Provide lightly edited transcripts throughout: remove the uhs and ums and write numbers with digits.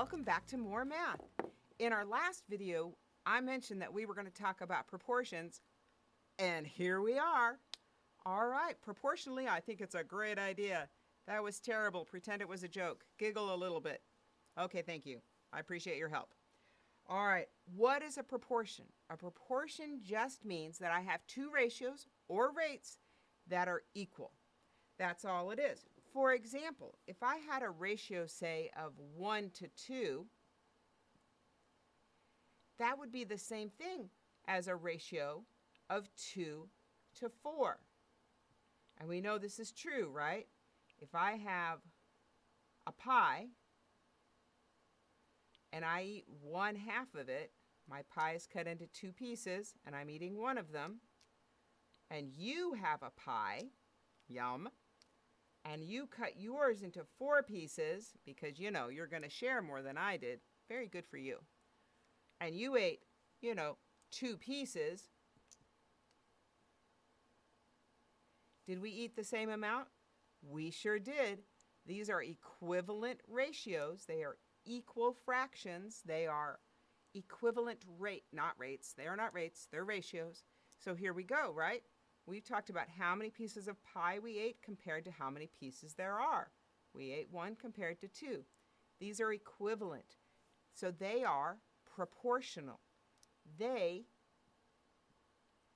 Welcome back to More Math. In our last video, I mentioned that we were going to talk about proportions, and here we are. All right, proportionally, I think it's a great idea. That was terrible. Pretend it was a joke. Giggle a little bit. Okay, thank you. I appreciate your help. All right, what is a proportion? A proportion just means that I have two ratios or rates that are equal. That's all it is. For example, if I had a ratio, say, of 1 to 2, that would be the same thing as a ratio of 2 to 4. And we know this is true, right? If I have a pie and I eat 1/2 of it, my pie is cut into 2 pieces and I'm eating one of them, and you have a pie, yum, and you cut yours into 4 pieces because, you're going to share more than I did. Very good for you. And you ate, 2 pieces. Did we eat the same amount? We sure did. These are equivalent ratios. They are equal fractions. They are equivalent not rates. They are not rates. They're ratios. So here we go, right? We've talked about how many pieces of pie we ate compared to how many pieces there are. We ate 1 compared to 2. These are equivalent. So they are proportional. They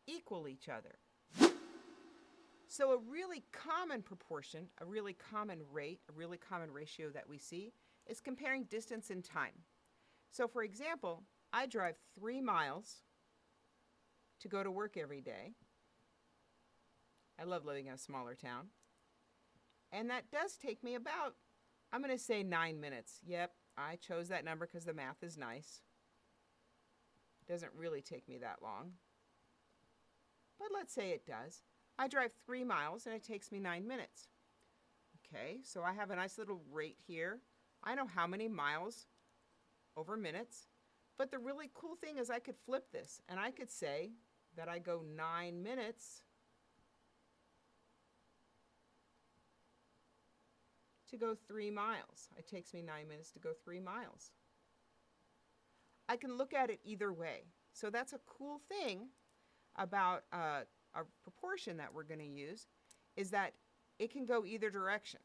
equal each other. So a really common proportion, a really common rate, a really common ratio that we see is comparing distance and time. So for example, I drive 3 miles to go to work every day. I love living in a smaller town. And that does take me about, I'm going to say 9 minutes. Yep, I chose that number because the math is nice. Doesn't really take me that long. But let's say it does. I drive 3 miles and it takes me 9 minutes. Okay, so I have a nice little rate here. I know how many miles over minutes. But the really cool thing is I could flip this and I could say that I go 9 minutes to go 3 miles. It takes me 9 minutes to go 3 miles. I can look at it either way. So that's a cool thing about a proportion that we're going to use, is that it can go either direction.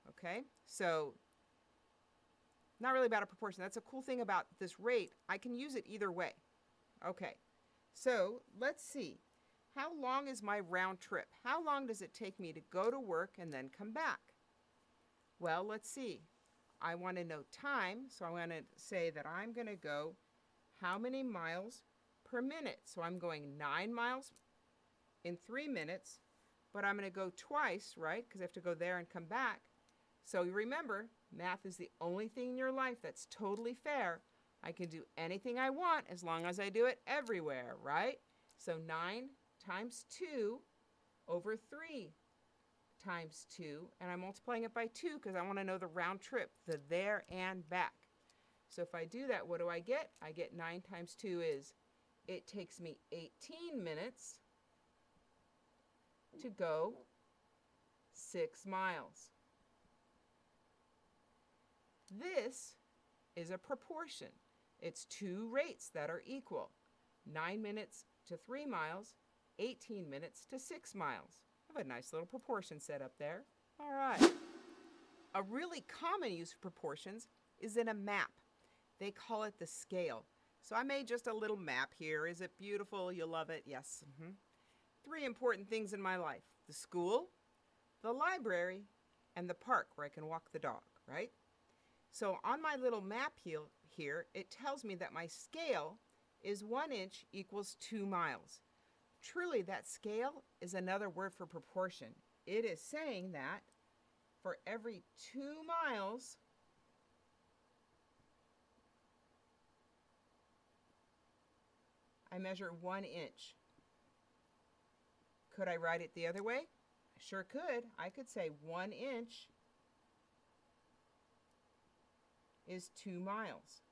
Okay? So not really about a proportion. That's a cool thing about this rate. I can use it either way. Okay. So let's see. How long is my round trip? How long does it take me to go to work and then come back? Well, let's see. I want to know time, so I want to say that I'm going to go how many miles per minute. So I'm going 9 miles in 3 minutes, but I'm going to go twice, right? Because I have to go there and come back. So you remember, math is the only thing in your life that's totally fair. I can do anything I want as long as I do it everywhere, right? So 9 times 2 over 3 times 2, and I'm multiplying it by 2 because I want to know the round trip, the there and back. So if I do that, what do I get? I get 9 times 2 is, it takes me 18 minutes to go 6 miles. This is a proportion. It's two rates that are equal. 9 minutes to 3 miles, 18 minutes to 6 miles. I have a nice little proportion set up there. All right. A really common use of proportions is in a map. They call it the scale. So I made just a little map here. Is it beautiful? You'll love it? Yes. 3 important things in my life: the school, the library, and the park where I can walk the dog, right? So on my little map here, it tells me that my scale is 1 inch equals 2 miles. Truly, that scale is another word for proportion. It is saying that for every 2 miles, I measure 1 inch. Could I write it the other way? I sure could. I could say 1 inch is 2 miles.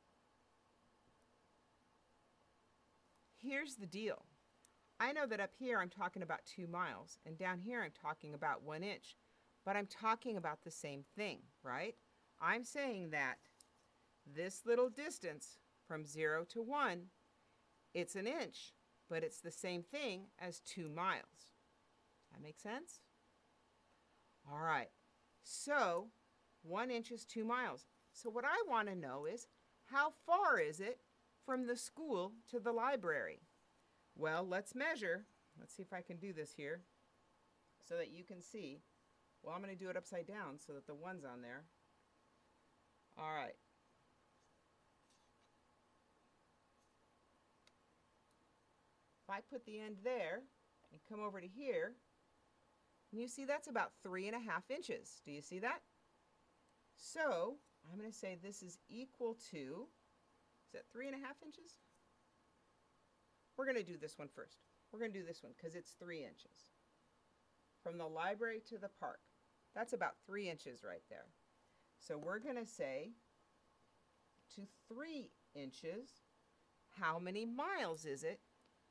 Here's the deal. I know that up here I'm talking about 2 miles, and down here I'm talking about 1 inch, but I'm talking about the same thing, right? I'm saying that this little distance from 0 to 1, it's an inch, but it's the same thing as 2 miles. That make sense? All right, so 1 inch is 2 miles. So what I want to know is, how far is it from the school to the library? Well, let's measure. Let's see if I can do this here so that you can see. Well, I'm going to do it upside down so that the 1's on there. All right. If I put the end there and come over to here, and you see that's about 3.5 inches. Do you see that? So I'm going to say this is equal to, is that 3.5 inches? We're going to do this one first. We're going to do this one because it's 3 inches. From the library to the park. That's about 3 inches right there. So we're going to say to 3 inches, how many miles is it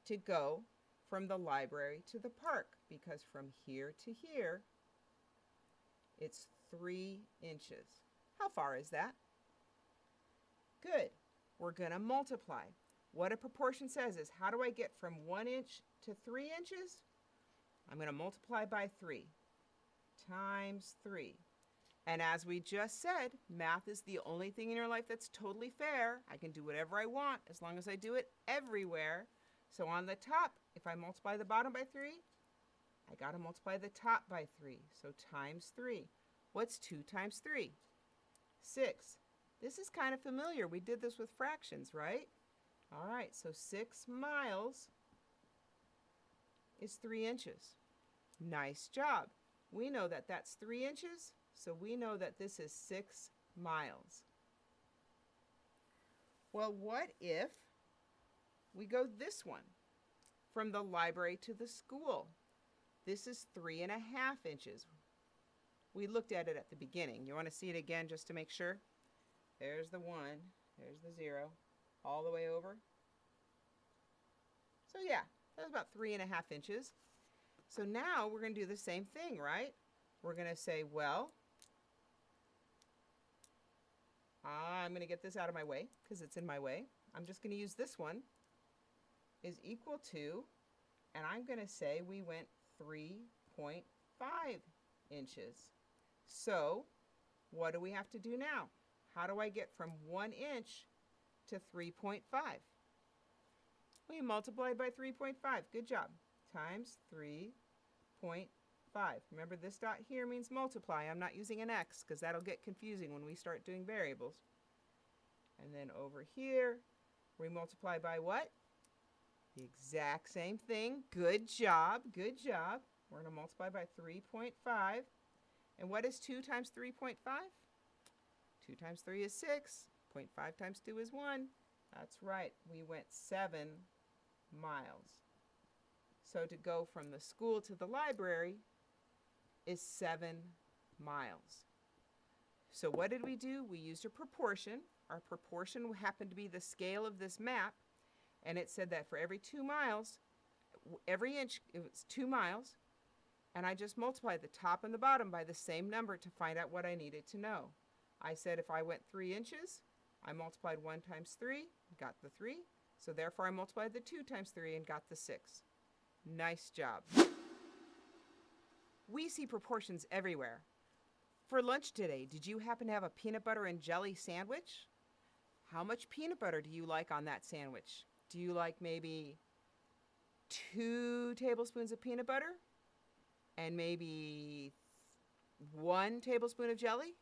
to go from the library to the park? Because from here to here, it's 3 inches. How far is that? Good. We're going to multiply. What a proportion says is, how do I get from 1 inch to 3 inches? I'm going to multiply by 3 times 3. And as we just said, math is the only thing in your life that's totally fair. I can do whatever I want as long as I do it everywhere. So on the top, if I multiply the bottom by 3, I got to multiply the top by 3. So times 3. What's 2 times 3? 6. This is kind of familiar. We did this with fractions, right? All right, so 6 miles is 3 inches. Nice job. We know that that's 3 inches, so we know that this is 6 miles. Well, what if we go this one? From the library to the school. This is 3.5 inches. We looked at it at the beginning. You want to see it again just to make sure? There's the 1, there's the 0, all the way over. So yeah, that's about 3.5 inches. So now we're going to do the same thing, right? We're going to say, well, I'm going to get this out of my way because it's in my way. I'm just going to use this one is equal to, and I'm going to say we went 3.5 inches. So what do we have to do now? How do I get from 1 inch to 3.5? We multiplied by 3.5. Good job. Times 3.5. Remember, this dot here means multiply. I'm not using an x because that'll get confusing when we start doing variables. And then over here, we multiply by what? The exact same thing. Good job. Good job. We're going to multiply by 3.5. And what is 2 times 3.5? 2 times 3 is 6. 0.5 times 2 is 1. That's right. We went 7 miles. So to go from the school to the library is 7 miles. So what did we do? We used a proportion. Our proportion happened to be the scale of this map. And it said that for every 2 miles, every inch, it was 2 miles. And I just multiplied the top and the bottom by the same number to find out what I needed to know. I said if I went 3 inches, I multiplied 1 times 3, got the 3. So therefore I multiplied the 2 times 3 and got the 6. Nice job. We see proportions everywhere. For lunch today, did you happen to have a peanut butter and jelly sandwich? How much peanut butter do you like on that sandwich? Do you like maybe 2 tablespoons of peanut butter and maybe 1 tablespoon of jelly?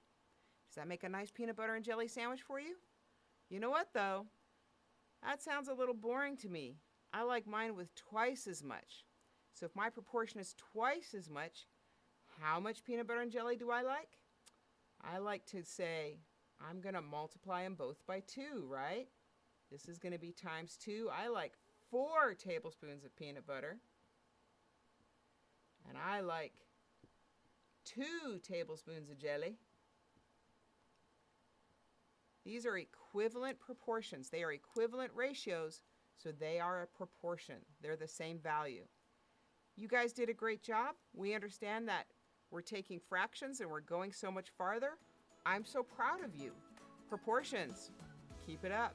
Does that make a nice peanut butter and jelly sandwich for you? You know what though? That sounds a little boring to me. I like mine with twice as much. So if my proportion is twice as much, how much peanut butter and jelly do I like? I like to say, I'm going to multiply them both by 2, right? This is going to be times 2. I like 4 tablespoons of peanut butter. And I like 2 tablespoons of jelly. These are equivalent proportions. They are equivalent ratios, so they are a proportion. They're the same value. You guys did a great job. We understand that we're taking fractions and we're going so much farther. I'm so proud of you. Proportions. Keep it up.